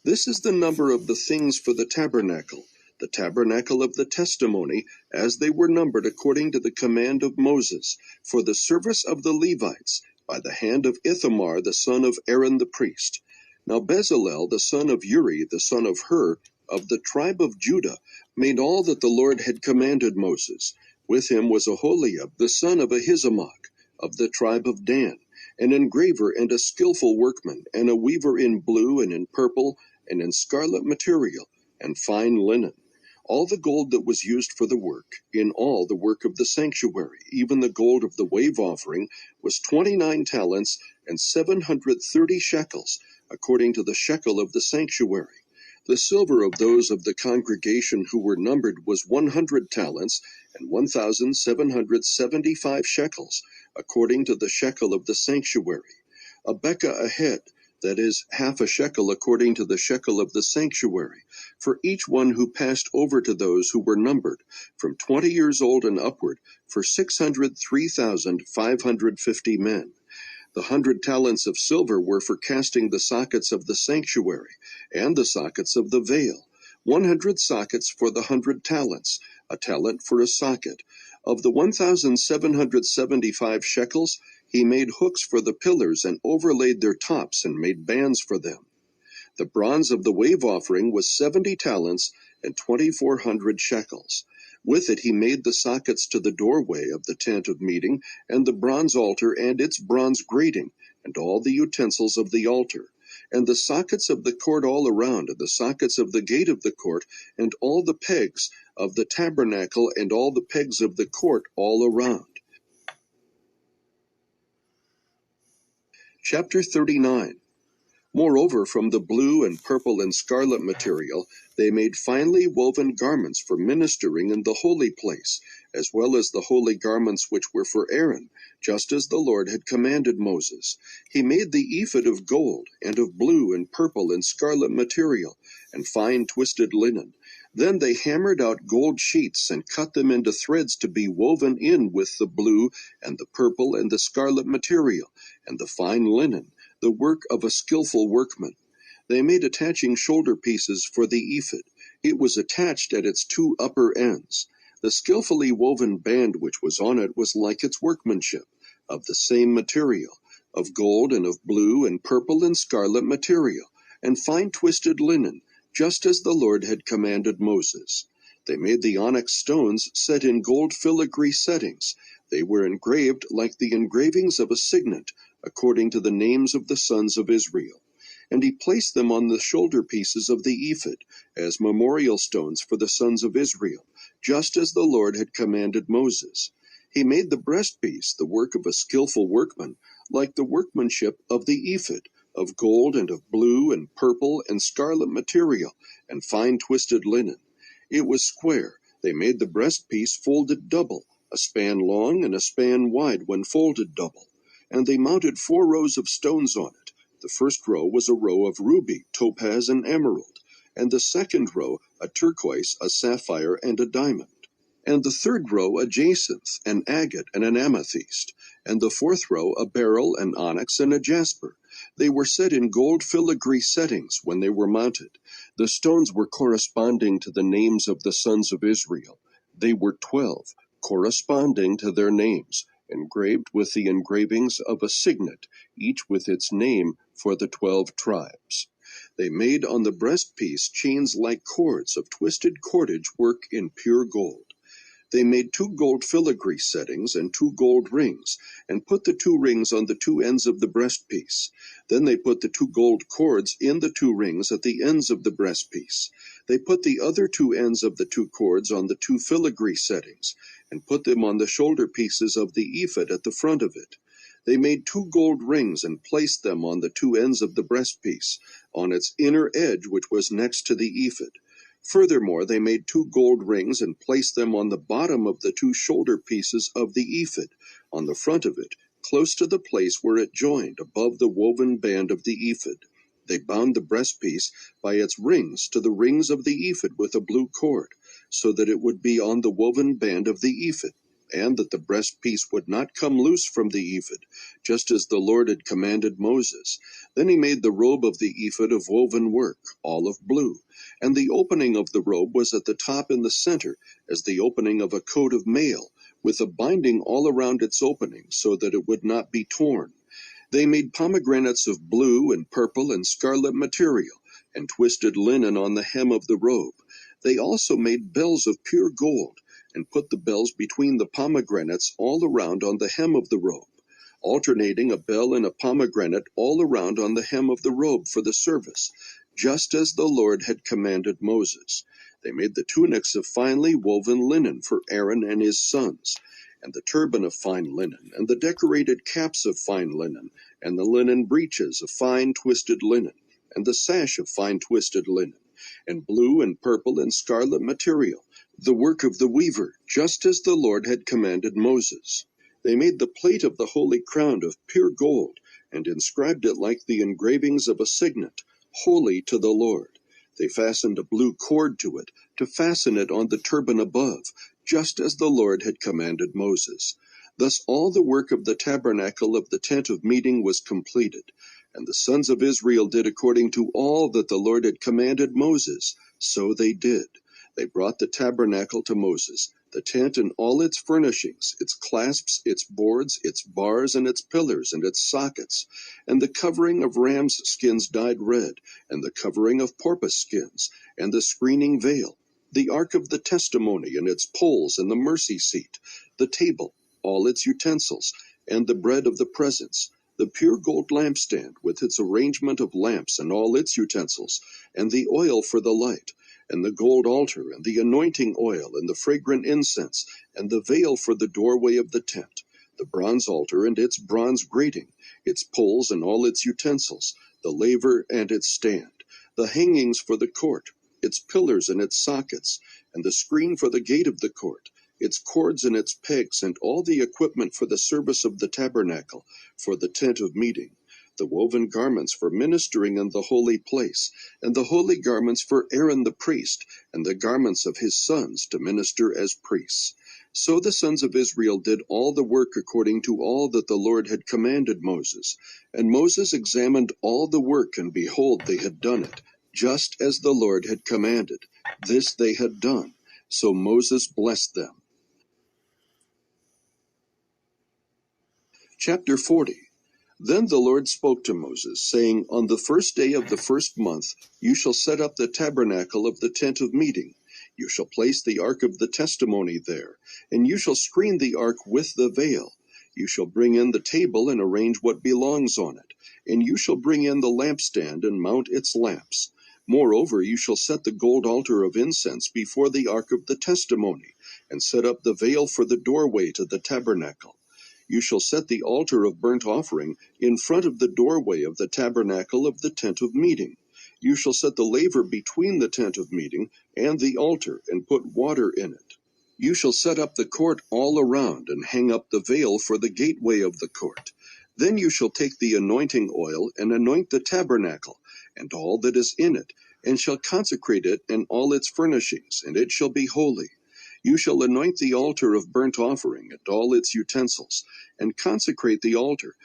This is the number of the things for the tabernacle of the testimony, as they were numbered according to the command of Moses, for the service of the Levites, by the hand of Ithamar the son of Aaron the priest. Now Bezalel the son of Uri, the son of Hur, of the tribe of Judah, made all that the Lord had commanded Moses. With him was Aholiab the son of Ahisamach, of the tribe of Dan, an engraver and a skillful workman, and a weaver in blue and in purple and in scarlet material, and fine linen. All the gold that was used for the work, in all the work of the sanctuary, even the gold of the wave offering, was 29 talents and 730 shekels, according to the shekel of the sanctuary. The silver of those of the congregation who were numbered was 100 talents and 1,775 shekels, according to the shekel of the sanctuary. A bekah a head, that is, half a shekel according to the shekel of the sanctuary, for each one who passed over to those who were numbered, from 20 years old and upward, for 603,550 men. The 100 talents of silver were for casting the sockets of the sanctuary, and the sockets of the veil, 100 sockets for the 100 talents, a talent for a socket. Of the 1,775 shekels, he made hooks for the pillars and overlaid their tops and made bands for them. The bronze of the wave offering was 70 talents and 2,400 shekels. With it he made the sockets to the doorway of the tent of meeting, and the bronze altar and its bronze grating, and all the utensils of the altar, and the sockets of the court all around, and the sockets of the gate of the court, and all the pegs of the tabernacle, and all the pegs of the court all around. Chapter 39. Moreover, from the blue and purple and scarlet material, they made finely woven garments for ministering in the holy place, as well as the holy garments which were for Aaron, just as the Lord had commanded Moses. He made the ephod of gold, and of blue and purple and scarlet material, and fine twisted linen. Then they hammered out gold sheets and cut them into threads to be woven in with the blue and the purple and the scarlet material, and the fine linen, the work of a skillful workman. They made attaching shoulder pieces for the ephod. It was attached at its two upper ends. The skillfully woven band which was on it was like its workmanship, of the same material, of gold and of blue and purple and scarlet material, and fine twisted linen, just as the Lord had commanded Moses. They made the onyx stones set in gold filigree settings. They were engraved like the engravings of a signet, according to the names of the sons of Israel. And he placed them on the shoulder pieces of the ephod, as memorial stones for the sons of Israel, just as the Lord had commanded Moses. He made the breastpiece, the work of a skillful workman, like the workmanship of the ephod, of gold and of blue and purple and scarlet material, and fine twisted linen. It was square. They made the breastpiece folded double, a span long and a span wide when folded double. And they mounted 4 rows of stones on it. The first row was a row of ruby, topaz, and emerald, and the second row a turquoise, a sapphire, and a diamond, and the third row a jacinth, an agate, and an amethyst, and the fourth row a beryl, an onyx, and a jasper. They were set in gold filigree settings when they were mounted. The stones were corresponding to the names of the sons of Israel. They were 12, corresponding to their names, engraved with the engravings of a signet, each with its name for the 12 tribes. They made on the breastpiece chains like cords of twisted cordage work in pure gold. They made 2 gold filigree settings and 2 gold rings, and put the 2 rings on the 2 ends of the breastpiece. Then they put the 2 gold cords in the 2 rings at the ends of the breastpiece. They put the other 2 ends of the 2 cords on the 2 filigree settings, and put them on the shoulder pieces of the ephod at the front of it. They made 2 gold rings and placed them on the 2 ends of the breastpiece, on its inner edge which was next to the ephod. Furthermore, they made 2 gold rings and placed them on the bottom of the 2 shoulder pieces of the ephod, on the front of it, close to the place where it joined, above the woven band of the ephod. They bound the breastpiece by its rings to the rings of the ephod with a blue cord, so that it would be on the woven band of the ephod. and that the breastpiece would not come loose from the ephod, just as the Lord had commanded Moses. Then he made the robe of the ephod of woven work, all of blue, and the opening of the robe was at the top in the center, as the opening of a coat of mail, with a binding all around its opening, so that it would not be torn. They made pomegranates of blue and purple and scarlet material, and twisted linen on the hem of the robe. They also made bells of pure gold, and put the bells between the pomegranates all around on the hem of the robe, alternating a bell and a pomegranate all around on the hem of the robe for the service, just as the Lord had commanded Moses. They made the tunics of finely woven linen for Aaron and his sons, and the turban of fine linen, and the decorated caps of fine linen, and the linen breeches of fine twisted linen, and the sash of fine twisted linen, and blue and purple and scarlet material, the work of the weaver, just as the Lord had commanded Moses. They made the plate of the holy crown of pure gold, and inscribed it like the engravings of a signet, holy to the Lord. They fastened a blue cord to it, to fasten it on the turban above, just as the Lord had commanded Moses. Thus all the work of the tabernacle of the tent of meeting was completed. And the sons of Israel did according to all that the Lord had commanded Moses. So they did. They brought the tabernacle to Moses, the tent and all its furnishings, its clasps, its boards, its bars, and its pillars, and its sockets, and the covering of ram's skins dyed red, and the covering of porpoise skins, and the screening veil, the ark of the testimony and its poles, and the mercy seat, the table, all its utensils, and the bread of the presence, the pure gold lampstand with its arrangement of lamps and all its utensils, and the oil for the light, and the gold altar, and the anointing oil, and the fragrant incense, and the veil for the doorway of the tent, the bronze altar and its bronze grating, its poles and all its utensils, the laver and its stand, the hangings for the court, its pillars and its sockets, and the screen for the gate of the court, its cords and its pegs, and all the equipment for the service of the tabernacle, for the tent of meeting, the woven garments for ministering in the holy place, and the holy garments for Aaron the priest, and the garments of his sons to minister as priests. So the sons of Israel did all the work according to all that the Lord had commanded Moses. And Moses examined all the work, and behold, they had done it, just as the Lord had commanded. This they had done. So Moses blessed them. Chapter 40. Then the Lord spoke to Moses, saying, On the first day of the first month you shall set up the tabernacle of the tent of meeting. You shall place the ark of the testimony there, and you shall screen the ark with the veil. You shall bring in the table and arrange what belongs on it, and you shall bring in the lampstand and mount its lamps. Moreover, you shall set the gold altar of incense before the ark of the testimony, and set up the veil for the doorway to the tabernacle. You shall set the altar of burnt offering in front of the doorway of the tabernacle of the tent of meeting. You shall set the laver between the tent of meeting and the altar, and put water in it. You shall set up the court all around, and hang up the veil for the gateway of the court. Then you shall take the anointing oil, and anoint the tabernacle, and all that is in it, and shall consecrate it and all its furnishings, and it shall be holy. You shall anoint the altar of burnt offering and all its utensils, and consecrate the altar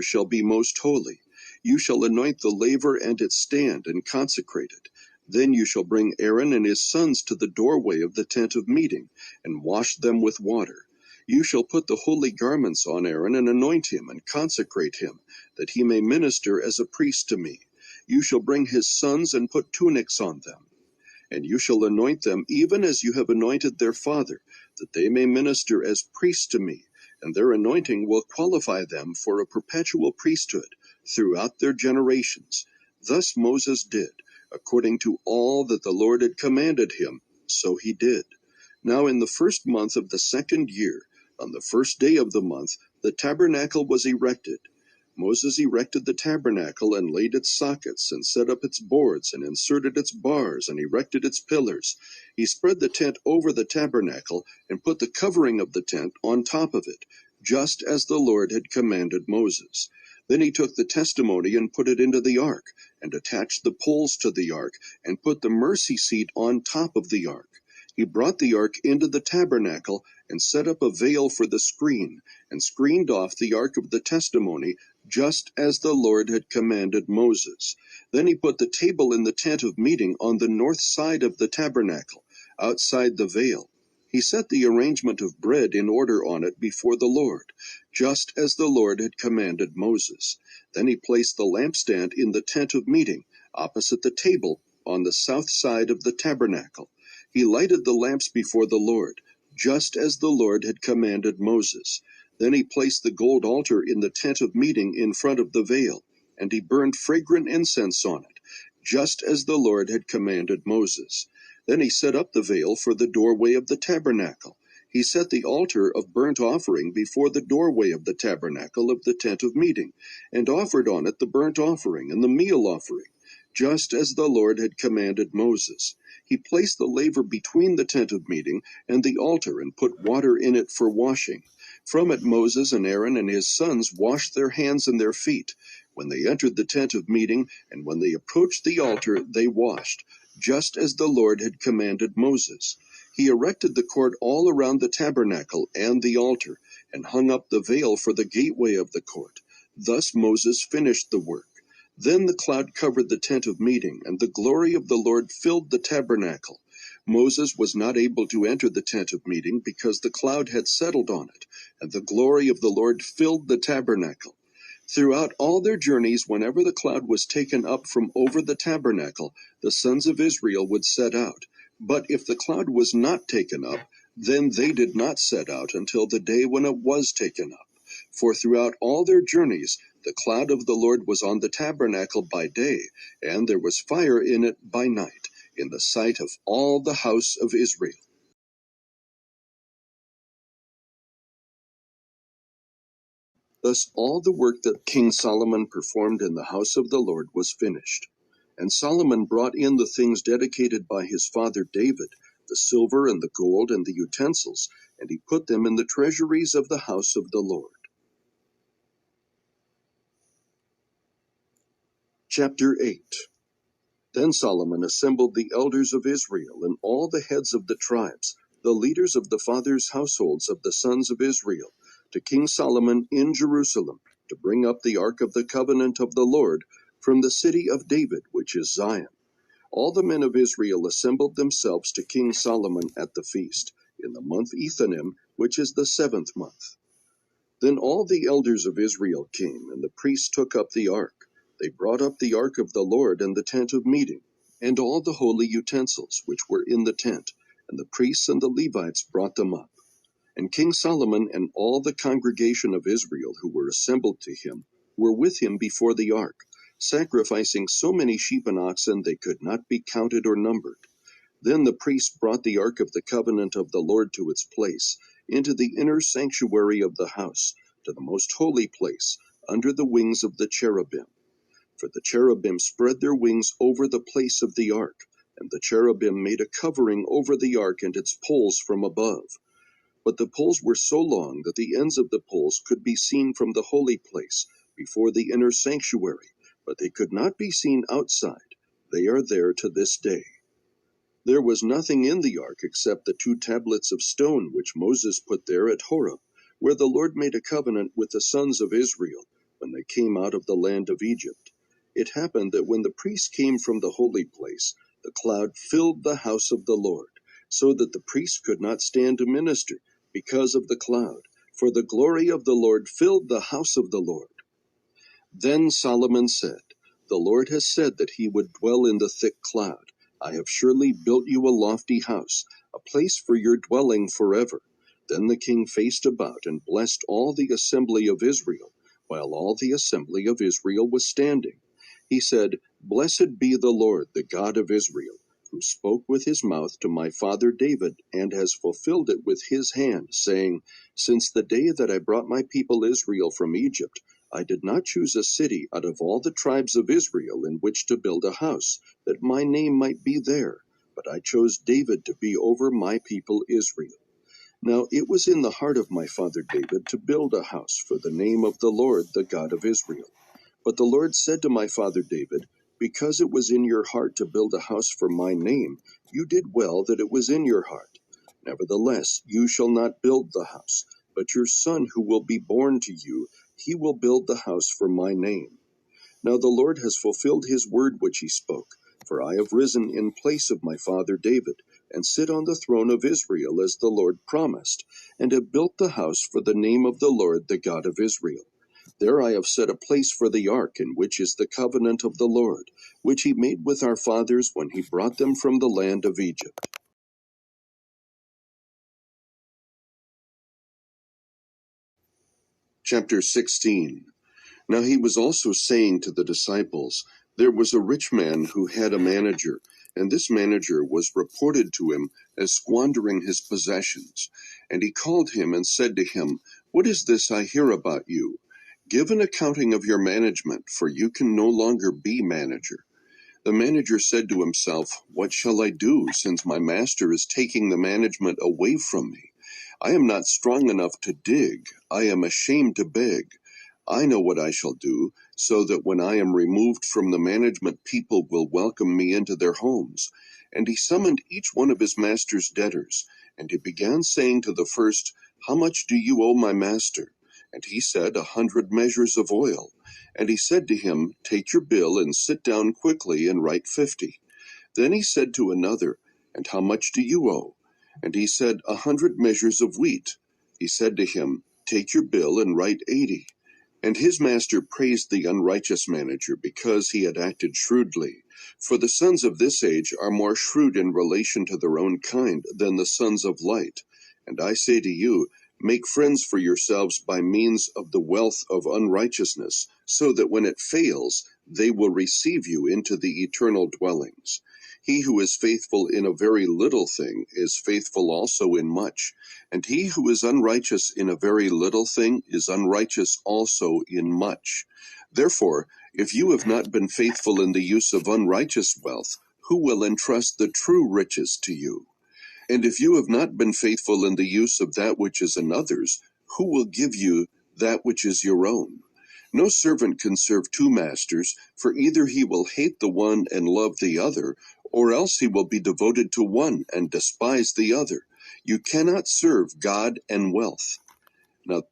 shall be most holy. You shall anoint the laver and its stand, and consecrate it. Then you shall bring Aaron and his sons to the doorway of the tent of meeting, and wash them with water. You shall put the holy garments on Aaron, and anoint him, and consecrate him, that he may minister as a priest to me. You shall bring his sons, and put tunics on them. And you shall anoint them even as you have anointed their father, that they may minister as priests to me, and their anointing will qualify them for a perpetual priesthood throughout their generations. Thus Moses did, according to all that the Lord had commanded him, so he did. Now in the first month of the second year, on the first day of the month, the tabernacle was erected. Moses erected the tabernacle and laid its sockets, and set up its boards, and inserted its bars, and erected its pillars. He spread the tent over the tabernacle, and put the covering of the tent on top of it, just as the Lord had commanded Moses. Then he took the testimony and put it into the ark, and attached the poles to the ark, and put the mercy seat on top of the ark. He brought the ark into the tabernacle, and set up a veil for the screen, and screened off the ark of the testimony, just as the Lord had commanded Moses. Then he put the table in the tent of meeting on the north side of the tabernacle, outside the veil. He set the arrangement of bread in order on it before the Lord, just as the Lord had commanded Moses. Then he placed the lampstand in the tent of meeting, opposite the table, on the south side of the tabernacle. He lighted the lamps before the Lord, just as the Lord had commanded Moses. Then he placed the gold altar in the tent of meeting in front of the veil, and he burned fragrant incense on it, just as the Lord had commanded Moses. Then he set up the veil for the doorway of the tabernacle. He set the altar of burnt offering before the doorway of the tabernacle of the tent of meeting, and offered on it the burnt offering and the meal offering, just as the Lord had commanded Moses. He placed the laver between the tent of meeting and the altar and put water in it for washing. From it Moses and Aaron and his sons washed their hands and their feet. When they entered the tent of meeting and when they approached the altar, they washed, just as the Lord had commanded Moses. He erected the court all around the tabernacle and the altar, and hung up the veil for the gateway of the court. Thus Moses finished the work. Then the cloud covered the tent of meeting, and the glory of the Lord filled the tabernacle. Moses was not able to enter the tent of meeting because the cloud had settled on it, and the glory of the Lord filled the tabernacle. Throughout all their journeys, whenever the cloud was taken up from over the tabernacle, the sons of Israel would set out. But if the cloud was not taken up, then they did not set out until the day when it was taken up. For throughout all their journeys, the cloud of the Lord was on the tabernacle by day, and there was fire in it by night, in the sight of all the house of Israel. Thus all the work that King Solomon performed in the house of the Lord was finished. And Solomon brought in the things dedicated by his father David, the silver and the gold and the utensils, and he put them in the treasuries of the house of the Lord. Chapter 8. Then Solomon assembled the elders of Israel and all the heads of the tribes, the leaders of the fathers' households of the sons of Israel, to King Solomon in Jerusalem, to bring up the ark of the covenant of the Lord from the city of David, which is Zion. All the men of Israel assembled themselves to King Solomon at the feast, in the month Ethanim, which is the 7th month. Then all the elders of Israel came, and the priests took up the ark. They brought up the ark of the Lord and the tent of meeting, and all the holy utensils which were in the tent, and the priests and the Levites brought them up. And King Solomon and all the congregation of Israel who were assembled to him were with him before the ark, sacrificing so many sheep and oxen they could not be counted or numbered. Then the priests brought the ark of the covenant of the Lord to its place, into the inner sanctuary of the house, to the most holy place, under the wings of the cherubim. For the cherubim spread their wings over the place of the ark, and the cherubim made a covering over the ark and its poles from above. But the poles were so long that the ends of the poles could be seen from the holy place, before the inner sanctuary, but they could not be seen outside. They are there to this day. There was nothing in the ark except the 2 tablets of stone which Moses put there at Horeb, where the Lord made a covenant with the sons of Israel when they came out of the land of Egypt. It happened that when the priests came from the holy place, the cloud filled the house of the Lord, so that the priests could not stand to minister because of the cloud, for the glory of the Lord filled the house of the Lord. Then Solomon said, "The Lord has said that he would dwell in the thick cloud. I have surely built you a lofty house, a place for your dwelling forever." Then the king faced about and blessed all the assembly of Israel, while all the assembly of Israel was standing. He said, "Blessed be the Lord, the God of Israel, who spoke with his mouth to my father David, and has fulfilled it with his hand, saying, Since the day that I brought my people Israel from Egypt, I did not choose a city out of all the tribes of Israel in which to build a house, that my name might be there, but I chose David to be over my people Israel. Now it was in the heart of my father David to build a house for the name of the Lord, the God of Israel. But the Lord said to my father David, Because it was in your heart to build a house for my name, you did well that it was in your heart. Nevertheless, you shall not build the house, but your son who will be born to you, he will build the house for my name. Now the Lord has fulfilled his word which he spoke, for I have risen in place of my father David, and sit on the throne of Israel as the Lord promised, and have built the house for the name of the Lord, the God of Israel. There I have set a place for the ark, in which is the covenant of the Lord, which he made with our fathers when he brought them from the land of Egypt. Chapter 16. Now he was also saying to the disciples, there was a rich man who had a manager, and this manager was reported to him as squandering his possessions. And he called him and said to him, what is this I hear about you? Give an accounting of your management, for you can no longer be manager. The manager said to himself, what shall I do, since my master is taking the management away from me? I am not strong enough to dig. I am ashamed to beg. I know what I shall do, so that when I am removed from the management, people will welcome me into their homes. And he summoned each one of his master's debtors, and he began saying to the first, how much do you owe my master? And he said, 100 measures of oil. And he said to him, take your bill and sit down quickly and write 50. Then he said to another, and how much do you owe? And he said, 100 measures of wheat. He said to him, take your bill and write 80. And his master praised the unrighteous manager because he had acted shrewdly. For the sons of this age are more shrewd in relation to their own kind than the sons of light. And I say to you, make friends for yourselves by means of the wealth of unrighteousness, so that when it fails, they will receive you into the eternal dwellings. He who is faithful in a very little thing is faithful also in much, and he who is unrighteous in a very little thing is unrighteous also in much. Therefore, if you have not been faithful in the use of unrighteous wealth, who will entrust the true riches to you? And if you have not been faithful in the use of that which is another's, who will give you that which is your own? No servant can serve two masters, for either he will hate the one and love the other, or else he will be devoted to one and despise the other. You cannot serve God and wealth. Now